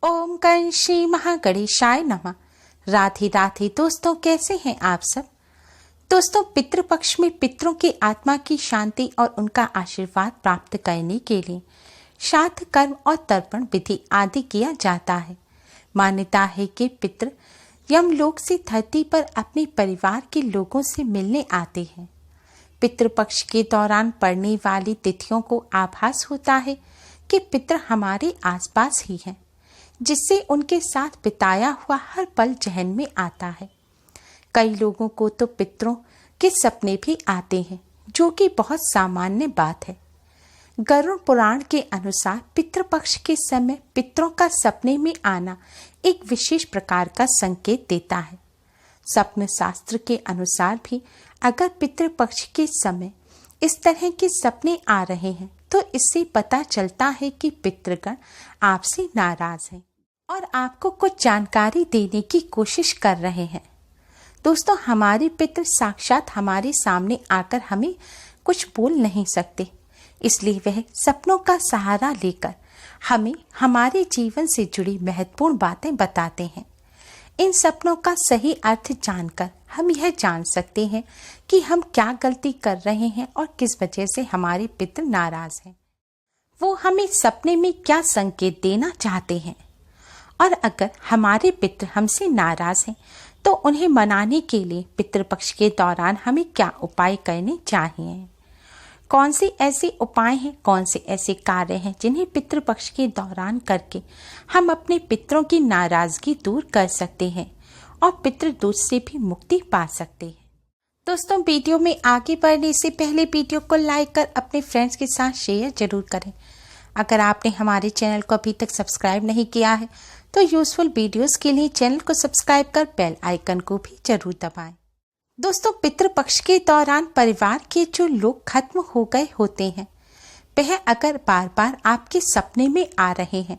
ओम कं श्री महागणेशाय नमः। राधे राधे दोस्तों, कैसे हैं आप सब। दोस्तों, पितृपक्ष में पितरों की आत्मा की शांति और उनका आशीर्वाद प्राप्त करने के लिए श्राद्ध कर्म और तर्पण विधि आदि किया जाता है। मान्यता है कि पितृ यमलोक से धरती पर अपने परिवार के लोगों से मिलने आते हैं। पितृपक्ष के दौरान पड़ने वाली तिथियों को आभास होता है कि पितृ हमारे आसपास ही हैं, जिससे उनके साथ बिताया हुआ हर पल जहन में आता है। कई लोगों को तो पितरों के सपने भी आते हैं, जो कि बहुत सामान्य बात है। गरुड़ पुराण के अनुसार पितृपक्ष के समय पितरों का सपने में आना एक विशेष प्रकार का संकेत देता है। स्वप्न शास्त्र के अनुसार भी अगर पितृपक्ष के समय इस तरह के सपने आ रहे हैं तो इससे पता चलता है कि पितृगण आपसे नाराज हैं और आपको कुछ जानकारी देने की कोशिश कर रहे हैं। दोस्तों, हमारे पितृ साक्षात हमारे सामने आकर हमें कुछ बोल नहीं सकते, इसलिए वह सपनों का सहारा लेकर हमें हमारे जीवन से जुड़ी महत्वपूर्ण बातें बताते हैं। इन सपनों का सही अर्थ जानकर हम यह जान सकते हैं कि हम क्या गलती कर रहे हैं और किस वजह से हमारे पितृ नाराज हैं। वो हमें सपने में क्या संकेत देना चाहते हैं, और अगर हमारे पितृ हमसे नाराज हैं तो उन्हें मनाने के लिए पितृपक्ष के दौरान हमें क्या उपाय करने चाहिए। कौन से ऐसे उपाय हैं, कौन से ऐसे कार्य हैं जिन्हें पितृपक्ष के दौरान करके हम अपने पितरों की नाराजगी दूर कर सकते हैं और पितृदोष से भी मुक्ति पा सकते हैं। दोस्तों, वीडियो में आगे बढ़ने से पहले वीडियो को लाइक कर अपने फ्रेंड्स के साथ शेयर जरूर करें। अगर आपने हमारे चैनल को अभी तक सब्सक्राइब नहीं किया है तो यूजफुल वीडियोस के लिए चैनल को सब्सक्राइब कर बेल आइकन को भी जरूर दबाएं। दोस्तों, पितृपक्ष के दौरान परिवार के जो लोग खत्म हो गए होते हैं, वह अगर बार बार आपके सपने में आ रहे हैं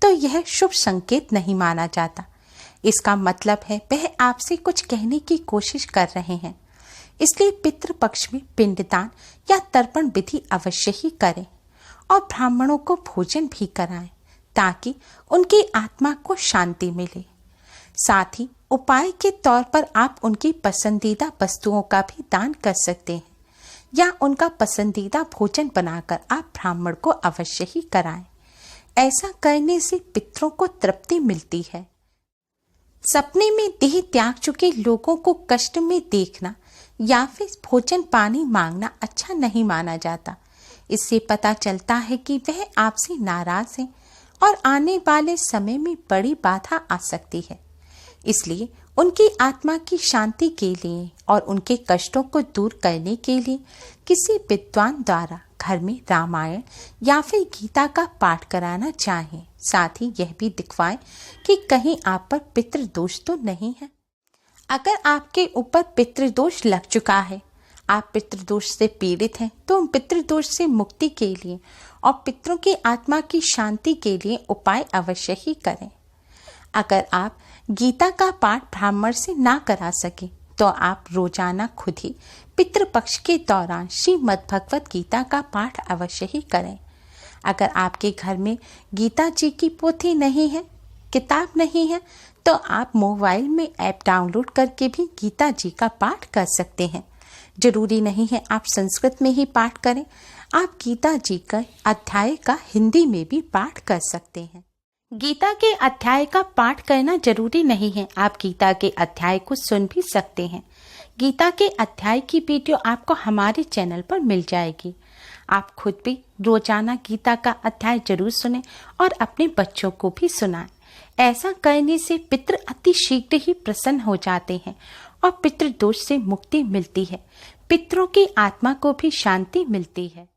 तो यह शुभ संकेत नहीं माना जाता। इसका मतलब है वह आपसे कुछ कहने की कोशिश कर रहे हैं। इसलिए पितृपक्ष में पिंडदान या तर्पण विधि अवश्य ही करें और ब्राह्मणों को भोजन भी कराएं ताकि उनकी आत्मा को शांति मिले। साथ ही उपाय के तौर पर आप उनकी पसंदीदा वस्तुओं का भी दान कर सकते हैं या उनका पसंदीदा भोजन बनाकर आप ब्राह्मण को अवश्य ही कराएं। ऐसा करने से पितरों को तृप्ति मिलती है। सपने में देह त्याग चुके लोगों को कष्ट में देखना या फिर भोजन पानी मांगना अच्छा नहीं माना जाता। इससे पता चलता है कि वह आपसे नाराज हैं और आने वाले समय में बड़ी बाधा आ सकती है। इसलिए उनकी आत्मा की शांति के लिए और उनके कष्टों को दूर करने के लिए किसी विद्वान द्वारा घर में रामायण या फिर गीता का पाठ कराना चाहिए। साथ ही यह भी दिखवाएं कि कहीं आप पर पितृदोष तो नहीं है। अगर आपके ऊपर पितृदोष लग चुका है, आप पितृदोष से पीड़ित हैं, तो पितृदोष से मुक्ति के लिए और पितरों की आत्मा की शांति के लिए उपाय अवश्य ही करें। अगर आप गीता का पाठ ब्राह्मण से ना करा सके तो आप रोजाना खुद ही पितृपक्ष के दौरान श्रीमद् भगवत गीता का पाठ अवश्य ही करें। अगर आपके घर में गीता जी की पोथी नहीं है, किताब नहीं है, तो आप मोबाइल में ऐप डाउनलोड करके भी गीता जी का पाठ कर सकते हैं। जरूरी नहीं है आप संस्कृत में ही पाठ करें, आप गीता जी का अध्याय का हिंदी में भी पाठ कर सकते हैं। गीता के अध्याय का पाठ करना जरूरी नहीं है, आप गीता के अध्याय को सुन भी सकते हैं। गीता के अध्याय की वीडियो आपको हमारे चैनल पर मिल जाएगी। आप खुद भी रोजाना गीता का अध्याय जरूर सुनें और अपने बच्चों को भी सुनाएं। ऐसा करने से पितृ अति शीघ्र ही प्रसन्न हो जाते हैं और पितृदोष से मुक्ति मिलती है। पितरों की आत्मा को भी शांति मिलती है।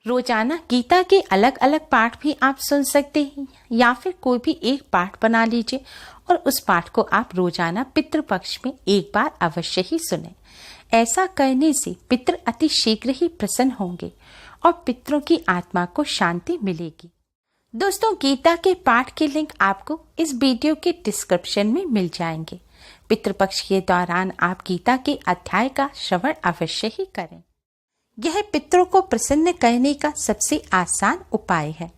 रोजाना गीता के अलग अलग पाठ भी आप सुन सकते हैं या फिर कोई भी एक पाठ बना लीजिए और उस पाठ को आप रोजाना पितृपक्ष में एक बार अवश्य ही सुनें। ऐसा करने से पितृ अति शीघ्र ही प्रसन्न होंगे और पितरों की आत्मा को शांति मिलेगी। दोस्तों, गीता के पाठ के लिंक आपको इस वीडियो के डिस्क्रिप्शन में मिल जाएंगे। पितृपक्ष के दौरान आप गीता के अध्याय का श्रवण अवश्य ही करें। यह पितरों को प्रसन्न करने का सबसे आसान उपाय है।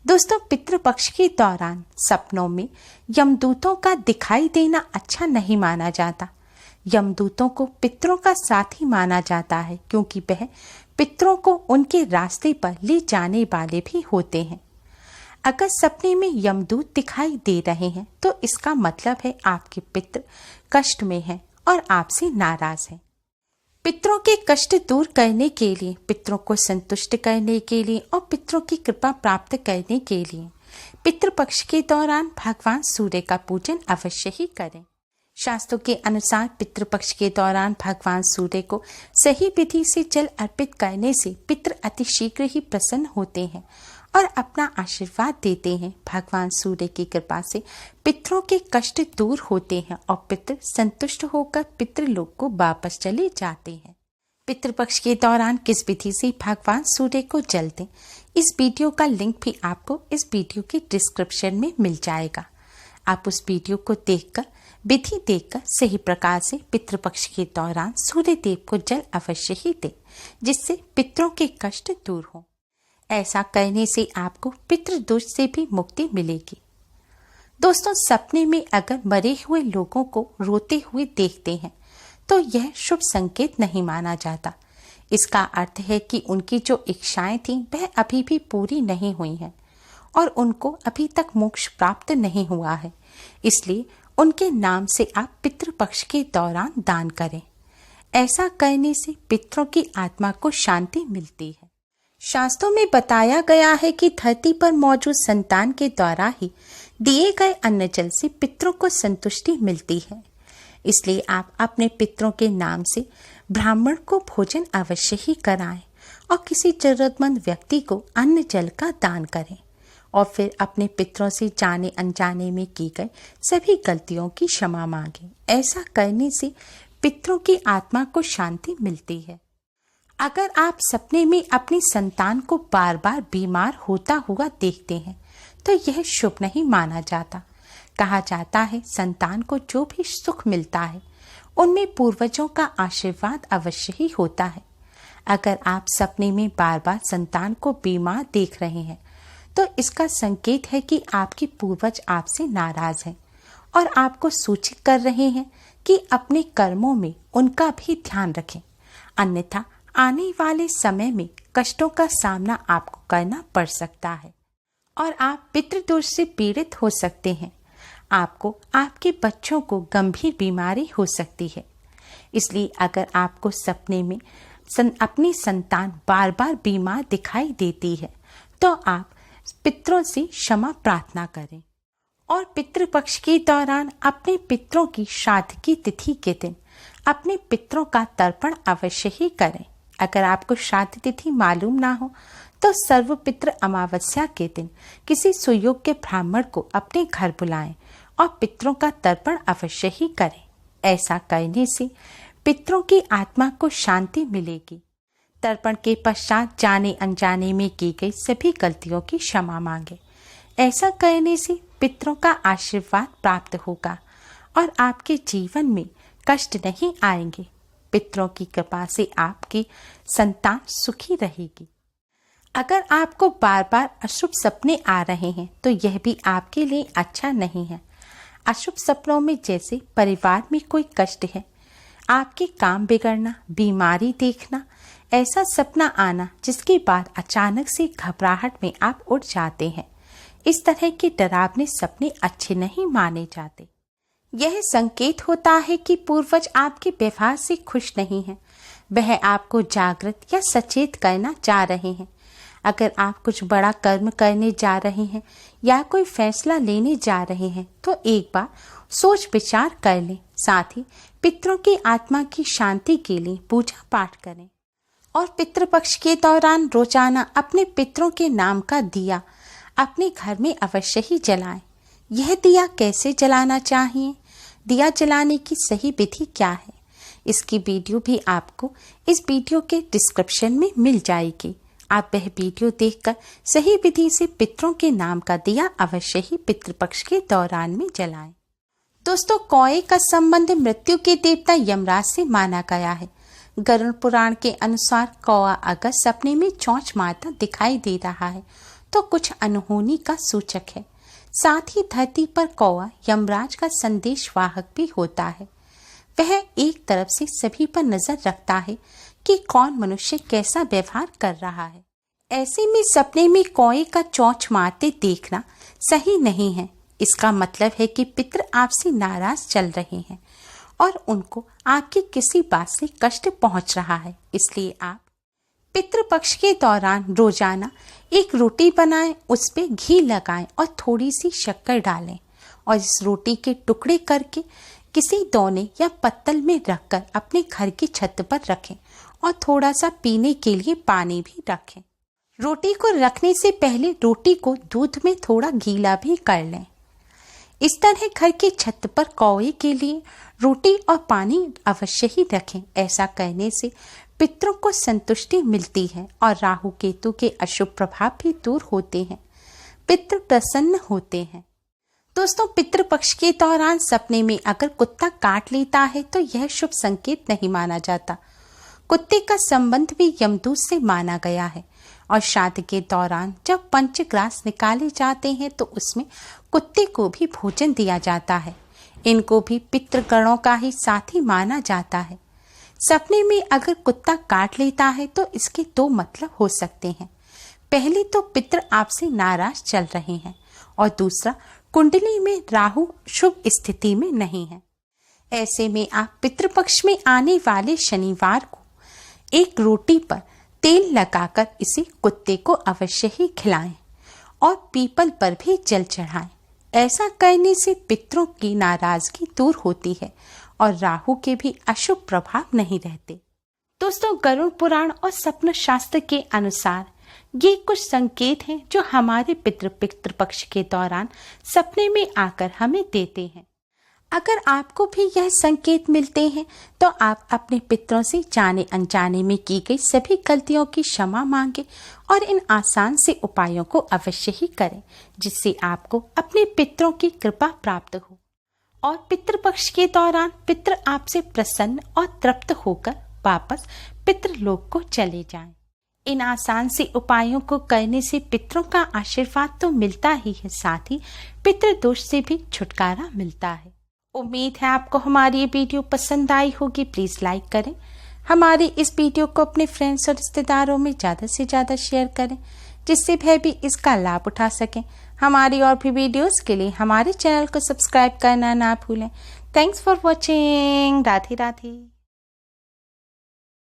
दोस्तों, पितृपक्ष के दौरान सपनों में यमदूतों का दिखाई देना अच्छा नहीं माना जाता। यमदूतों को पितरों का साथी माना जाता है, क्योंकि वह पितरों को उनके रास्ते पर ले जाने वाले भी होते हैं। अगर सपने में यमदूत दिखाई दे रहे हैं तो इसका मतलब है आपके पितर कष्ट में हैं और आपसे नाराज हैं। पितरों के कष्ट दूर करने के लिए, पितरों को संतुष्ट करने के लिए और पितरों की कृपा प्राप्त करने के लिए पितृपक्ष के दौरान भगवान सूर्य का पूजन अवश्य ही करें। शास्त्रों के अनुसार पितृपक्ष के दौरान भगवान सूर्य को सही विधि से जल अर्पित करने से पितृ अतिशीघ्र ही प्रसन्न होते हैं और अपना आशीर्वाद देते हैं। भगवान सूर्य की कृपा से पितरों के कष्ट दूर होते हैं और पितृ संतुष्ट होकर पितृलोक को वापस चले जाते हैं। पितृपक्ष के दौरान किस विधि से भगवान सूर्य को जल दें, इस वीडियो का लिंक भी आपको इस वीडियो के डिस्क्रिप्शन में मिल जाएगा। आप उस वीडियो को देखकर, विधि देखकर सही प्रकार से पितृपक्ष के दौरान सूर्य देव को जल अवश्य ही दें, जिससे पितरों के कष्ट दूर हों। ऐसा करने से आपको पितृदोष से भी मुक्ति मिलेगी। दोस्तों, सपने में अगर मरे हुए लोगों को रोते हुए देखते हैं तो यह शुभ संकेत नहीं माना जाता। इसका अर्थ है कि उनकी जो इच्छाएं थीं वह अभी भी पूरी नहीं हुई हैं और उनको अभी तक मोक्ष प्राप्त नहीं हुआ है। इसलिए उनके नाम से आप पितृपक्ष के दौरान दान करें। ऐसा करने से पितरों की आत्मा को शांति मिलती है। शास्त्रों में बताया गया है कि धरती पर मौजूद संतान के द्वारा ही दिए गए अन्न जल से पितरों को संतुष्टि मिलती है। इसलिए आप अपने पितरों के नाम से ब्राह्मण को भोजन अवश्य ही कराएं और किसी जरूरतमंद व्यक्ति को अन्न जल का दान करें और फिर अपने पितरों से जाने अनजाने में की गई सभी गलतियों की क्षमा मांगें। ऐसा करने से पितरों की आत्मा को शांति मिलती है। अगर आप सपने में अपनी संतान को बार बार बीमार होता हुआ देखते हैं तो यह शुभ नहीं माना जाता। कहा जाता है संतान को जो भी सुख मिलता है उनमें पूर्वजों का आशीर्वाद अवश्य ही होता है। अगर आप सपने में बार बार संतान को बीमार देख रहे हैं तो इसका संकेत है कि आपके पूर्वज आपसे नाराज हैं और आपको सूचित कर रहे हैं कि अपने कर्मों में उनका भी ध्यान रखें, अन्यथा आने वाले समय में कष्टों का सामना आपको करना पड़ सकता है और आप पितृदोष से पीड़ित हो सकते हैं। आपको, आपके बच्चों को गंभीर बीमारी हो सकती है। इसलिए अगर आपको सपने में अपनी संतान बार बार बीमार दिखाई देती है तो आप पितरों से क्षमा प्रार्थना करें और पितृपक्ष के दौरान अपने पितरों की श्राद्ध की तिथि के दिन अपने पितरों का तर्पण अवश्य ही करें। अगर आपको श्राद्ध तिथि मालूम ना हो तो सर्वपितृ अमावस्या के दिन किसी सुयोग्य ब्राह्मण को अपने घर बुलाएं और पितरों का तर्पण अवश्य ही करें। ऐसा करने से पितरों की आत्मा को शांति मिलेगी। तर्पण के पश्चात जाने अनजाने में की गई सभी गलतियों की क्षमा मांगे। ऐसा करने से पितरों का आशीर्वाद प्राप्त होगा और आपके जीवन में कष्ट नहीं आएंगे। पितरों की कृपा से आपकी संतान सुखी रहेगी। अगर आपको बार बार अशुभ सपने आ रहे हैं तो यह भी आपके लिए अच्छा नहीं है। अशुभ सपनों में जैसे परिवार में कोई कष्ट है, आपके काम बिगड़ना, बीमारी देखना, ऐसा सपना आना जिसके बाद अचानक से घबराहट में आप उठ जाते हैं, इस तरह के डरावने सपने अच्छे नहीं माने जाते। यह संकेत होता है कि पूर्वज आपके व्यवहार से खुश नहीं हैं। वह आपको जागृत या सचेत करना चाह रहे हैं। अगर आप कुछ बड़ा कर्म करने जा रहे हैं या कोई फैसला लेने जा रहे हैं तो एक बार सोच विचार कर लें। साथ ही पितरों की आत्मा की शांति के लिए पूजा पाठ करें और पितृपक्ष के दौरान रोजाना अपने पितरों के नाम का दिया अपने घर में अवश्य ही जलाएं। यह दिया कैसे जलाना चाहिए, दिया जलाने की सही विधि क्या है, इसकी वीडियो भी आपको इस वीडियो के डिस्क्रिप्शन में मिल जाएगी। आप वह वीडियो देखकर सही विधि से पितरों के नाम का दिया अवश्य ही पितृपक्ष के दौरान में जलाएं। दोस्तों, कौए का संबंध मृत्यु के देवता यमराज से माना गया है। गरुड़ पुराण के अनुसार कौआ अगर सपने में चोंच मारता दिखाई दे रहा है तो कुछ अनहोनी का सूचक है। साथ ही धरती पर कौवा यमराज का संदेश वाहक भी होता है। वह एक तरफ से सभी पर नजर रखता है कि कौन मनुष्य कैसा व्यवहार कर रहा है। ऐसे में सपने में कौए का चोंच मारते देखना सही नहीं है। इसका मतलब है कि पितृ आपसे नाराज चल रहे हैं और उनको आपकी किसी बात से कष्ट पहुंच रहा है। इसलिए आप पितृपक्ष के दौरान रोजाना एक रोटी बनाएं, उस पे घी लगाएं और थोड़ी सी शक्कर डालें और इस रोटी के टुकड़े करके किसी दौने या पत्तल में रखकर अपने घर की छत पर रखें और थोड़ा सा पीने के लिए पानी भी रखें। रोटी को रखने से पहले रोटी को दूध में थोड़ा गीला भी कर लें। इस तरह घर की छत पर कौवे के लिए रोटी और पानी अवश्य ही रखें। ऐसा करने से पितरों को संतुष्टि मिलती है और राहु केतु के अशुभ प्रभाव भी दूर होते हैं। पितृ प्रसन्न होते हैं। दोस्तों, पितृपक्ष के दौरान सपने में अगर कुत्ता काट लेता है तो यह शुभ संकेत नहीं माना जाता। कुत्ते का संबंध भी यमदूत से माना गया है और श्राद्ध के दौरान जब पंचग्रास निकाले जाते हैं तो उसमें कुत्ते को भी भोजन दिया जाता है। इनको भी पितृगणों का ही साथी माना जाता है। सपने में अगर कुत्ता काट लेता है तो इसके दो मतलब हो सकते हैं। पहले तो पितृ आपसे नाराज चल रहे हैं और दूसरा कुंडली में राहु शुभ स्थिति में नहीं है। ऐसे में आप पितृपक्ष में आने वाले शनिवार को एक रोटी पर तेल लगाकर इसे कुत्ते को अवश्य ही खिलाएं और पीपल पर भी जल चढ़ाएं। ऐसा करने से पितरों की नाराजगी दूर होती है और राहु के भी अशुभ प्रभाव नहीं रहते। दोस्तों, गरुड़ पुराण और स्वप्न शास्त्र के अनुसार ये कुछ संकेत हैं जो हमारे पितृपक्ष के दौरान सपने में आकर हमें देते हैं। अगर आपको भी यह संकेत मिलते हैं तो आप अपने पितरों से जाने अनजाने में की गई सभी गलतियों की क्षमा मांगे और इन आसान से उपायों को अवश्य ही करें, जिससे आपको अपने पितरों की कृपा प्राप्त हो और पितृपक्ष के दौरान पितृ आपसे प्रसन्न और तृप्त होकर वापस पितृलोक को चले जाएं। इन आसान से उपायों को करने से पितरों का आशीर्वाद तो मिलता ही है, साथ ही पितृदोष से भी छुटकारा मिलता है। उम्मीद है आपको हमारी ये वीडियो पसंद आई होगी। प्लीज लाइक करें। हमारी इस वीडियो को अपने फ्रेंड्स और रिश्तेदारों में ज़्यादा से ज़्यादा शेयर करें, जिससे वह भी इसका लाभ उठा सकें। हमारी और भी वीडियोस के लिए हमारे चैनल को सब्सक्राइब करना ना भूलें। Thanks for watching. Radhe Radhe.